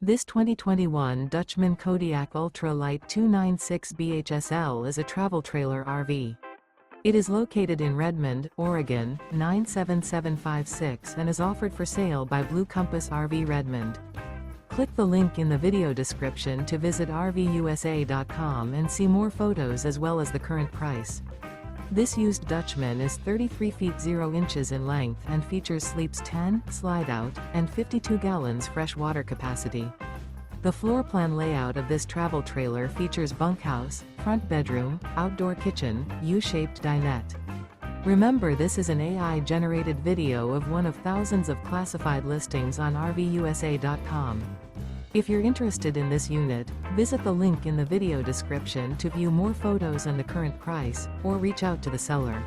This 2021 Dutchmen Kodiak Ultra-Lite 296 BHSL is a travel trailer RV. It is located in Redmond, Oregon, 97756 and is offered for sale by Blue Compass RV Redmond. Click the link in the video description to visit RVUSA.com and see more photos as well as the current price. This used Dutchman is 33 feet 0 inches in length and features sleeps 10, slide-out, and 52 gallons fresh water capacity. The floor plan layout of this travel trailer features bunkhouse, front bedroom, outdoor kitchen, U-shaped dinette. Remember, this is an AI-generated video of one of thousands of classified listings on RVUSA.com. If you're interested in this unit, visit the link in the video description to view more photos and the current price, or reach out to the seller.